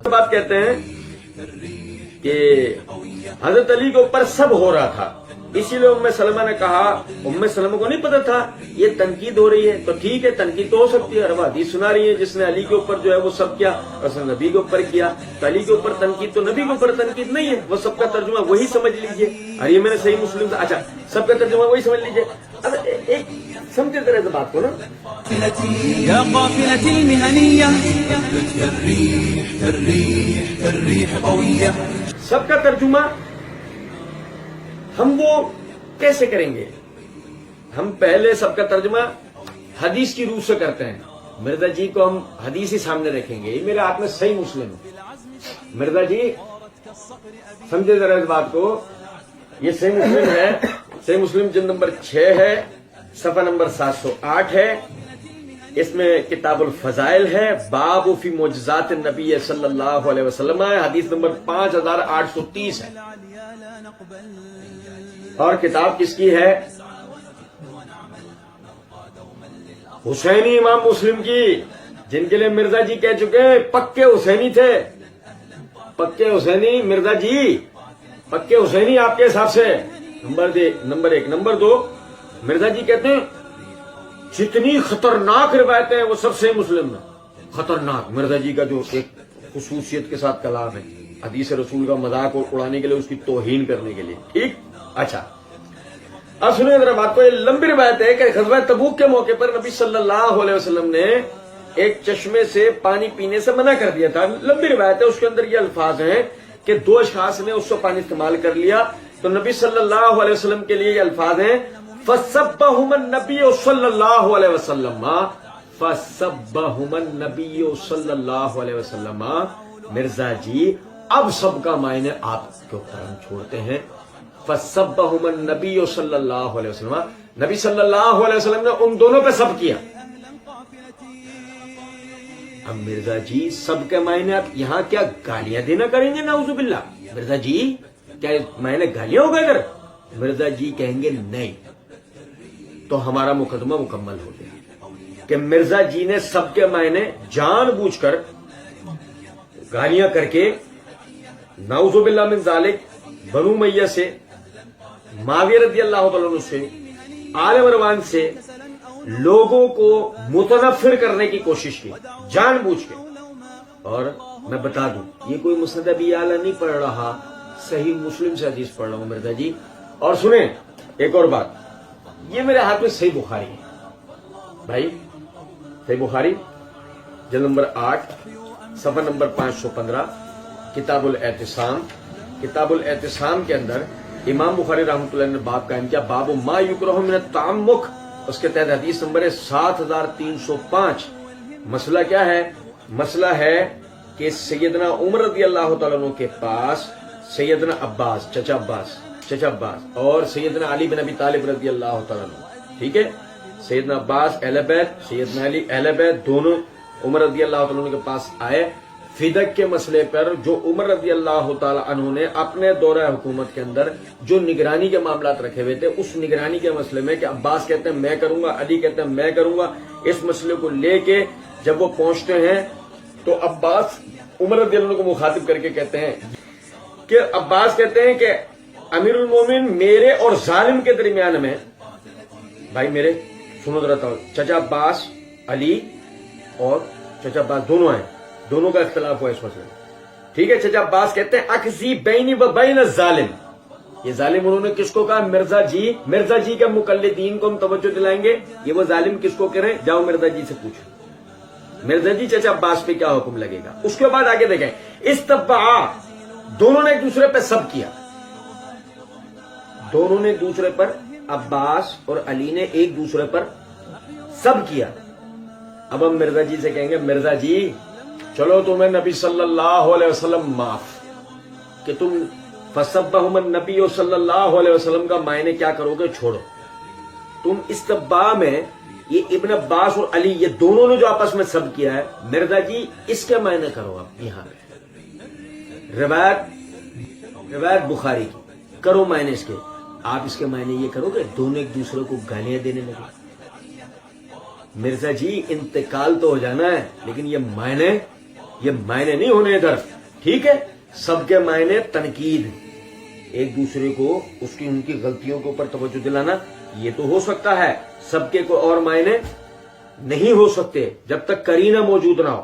بات کہتے ہیں کہ حضرت علی کے اوپر سب ہو رہا تھا، اسی لیے ام سلمہ نے کہا، ام سلمہ کو نہیں پتا تھا یہ تنقید ہو رہی ہے، تو ٹھیک ہے تنقید تو ہو سکتی ہے، اور حدیث سنا رہی ہے جس نے علی کے اوپر جو ہے وہ سب کیا، اس نے نبی کے اوپر کیا، تو علی کے اوپر تنقید تو نبی کے اوپر تنقید نہیں ہے، وہ سب کا ترجمہ وہی سمجھ لیجئے۔ اور یہ میں نے صحیح مسلم سے، اچھا سب کا ترجمہ وہی سمجھ لیجئے۔ اب ایک سمجھے ذرا اس بات کو نا، يا قافلة المهنية الريح قوية۔ سب کا ترجمہ ہم وہ کیسے کریں گے؟ ہم پہلے سب کا ترجمہ حدیث کی روح سے کرتے ہیں۔ مرزا جی کو ہم حدیث ہی سامنے رکھیں گے، یہ میرے ہاتھ میں صحیح مسلم ہے۔ مرزا جی سمجھے ذرا اس بات کو، یہ صحیح مسلم ہے، صحیح مسلم جلد نمبر 6 ہے، صفحہ نمبر 708 ہے، اس میں کتاب الفضائل ہے، باب فی معجزات النبی صلی اللہ علیہ وسلم ہے، حدیث نمبر 5830 ہے۔ اور کتاب کس کی ہے؟ حسینی امام مسلم کی، جن کے لیے مرزا جی کہہ چکے پکے حسینی تھے، پکے حسینی مرزا جی، پکے حسینی آپ کے حساب سے۔ نمبر 1 نمبر 2 مرزا جی کہتے ہیں جتنی خطرناک روایتیں ہیں وہ سب سے مسلم میں خطرناک۔ مرزا جی کا جو ایک خصوصیت کے ساتھ کلام ہے، حدیث رسول کا مذاق اڑانے کے لیے، اس کی توہین کرنے کے لیے، ٹھیک۔ اچھا اب سنیں ذرا بات کو، یہ لمبی روایت ہے کہ غزوہ تبوک کے موقع پر نبی صلی اللہ علیہ وسلم نے ایک چشمے سے پانی پینے سے منع کر دیا تھا، لمبی روایت ہے، اس کے اندر یہ الفاظ ہیں کہ 2 اشخاص نے اس سے پانی استعمال کر لیا، تو نبی صلی اللہ علیہ وسلم کے لیے یہ الفاظ ہیں فَسَبَّهُمَ النَّبِيُّ صلی اللہ علیہ وسلم، فَسَبَّهُمَ النَّبِيُّ صلی اللہ علیہ وسلم۔ مرزا جی اب سب کا معنی آپ کے اوپر ہم چھوڑتے ہیں، فَسَبَّهُمَ النَّبِيُّ صلی اللہ علیہ وسلم، نبی صلی اللہ علیہ وسلم نے ان دونوں پہ سب کیا۔ اب مرزا جی سب کے معنی آپ یہاں کیا گالیاں دینا کریں گے؟ نعوذ باللہ، مرزا جی کیا معنی گالیاں ہو گئے ادھر؟ مرزا جی کہیں گے نہیں، تو ہمارا مقدمہ مکمل ہو گیا کہ مرزا جی نے سب کے معنی جان بوجھ کر گالیاں کر کے، نعوذ باللہ من ذالک، بنو امیہ سے، معاویہ رضی اللہ تعالیٰ عنہ سے، آل مروان سے لوگوں کو متنفر کرنے کی کوشش کی جان بوجھ کے۔ اور میں بتا دوں یہ کوئی مسند ابی اعلی نہیں پڑھ رہا، صحیح مسلم سے حدیث پڑھ رہا ہوں مرزا جی۔ اور سنیں ایک اور بات، یہ میرے ہاتھ میں صحیح بخاری ہے بھائی، صحیح بخاری جلد نمبر 8 صفحہ نمبر 515، کتاب الاعتصام، کتاب الاعتصام کے اندر امام بخاری رحمۃ اللہ نے باب قائم کیا، باب ما یکرہ من التعمق، اس کے تحت حدیث نمبر ہے 7305۔ مسئلہ کیا ہے؟ مسئلہ ہے کہ سیدنا عمر رضی اللہ تعالیٰ عنہ کے پاس سیدنا عباس، چچا عباس اور سیدنا علی بن ابی طالب رضی اللہ تعالیٰ عنہ، ٹھیک ہے، سیدنا عباس اہل بیت، سیدنا علی اہل بیت، دونوں عمر رضی اللہ تعالیٰ عنہ کے پاس آئے فدق کے مسئلے پر، جو عمر رضی اللہ تعالیٰ عنہ نے اپنے دورہ حکومت کے اندر جو نگرانی کے معاملات رکھے ہوئے تھے، اس نگرانی کے مسئلے میں کہ عباس کہتے ہیں میں کروں گا، علی کہتے ہیں میں کروں گا، اس مسئلے کو لے کے جب وہ پہنچتے ہیں تو عباس عمر رضی اللہ عنہ کو مخاطب کر کے کہتے ہیں کہ عباس کہتے ہیں کہ امیر المومن میرے اور ظالم کے درمیان میں، بھائی میرے سنو ذرا، چچا عباس، علی اور چچا عباس دونوں ہیں، دونوں کا اختلاف ہوا اس مسئلے میں، ٹھیک ہے۔ چچا عباس کہتے ہیں اکسی بینی و بین الظالم، یہ ظالم انہوں نے کس کو کہا؟ مرزا جی کے مقلدین کو ہم توجہ دلائیں گے، یہ وہ ظالم کس کو کریں؟ جاؤ مرزا جی سے پوچھو، مرزا جی چچا عباس پہ کیا حکم لگے گا۔ اس کے بعد آگے دیکھیں، استبعا، دونوں نے ایک دوسرے پہ سب کیا، دونوں نے دوسرے پر، عباس اور علی نے ایک دوسرے پر سب کیا۔ اب ہم مرزا جی سے کہیں گے مرزا جی چلو تمہیں نبی صلی اللہ علیہ وسلم معاف، کہ تم فسبہم النبی صلی اللہ علیہ وسلم کا معنی کیا کرو گے چھوڑو، تم استباع میں یہ ابن عباس اور علی یہ دونوں نے جو آپس میں سب کیا ہے، مرزا جی اس کے معنی کرو، آپ یہاں روایت بخاری کی کرو معنی اس کے، آپ اس کے معنی یہ کرو کہ دونوں ایک دوسرے کو گالیاں دینے لگے۔ مرزا جی انتقال تو ہو جانا ہے لیکن یہ معنی یہ معنی نہیں ہونے ادھر، ٹھیک ہے؟ سب کے معنی تنقید، ایک دوسرے کو اس کی ان کی غلطیوں کے اوپر توجہ دلانا، یہ تو ہو سکتا ہے، سب کے کوئی اور معنی نہیں ہو سکتے جب تک کرینہ موجود نہ ہو۔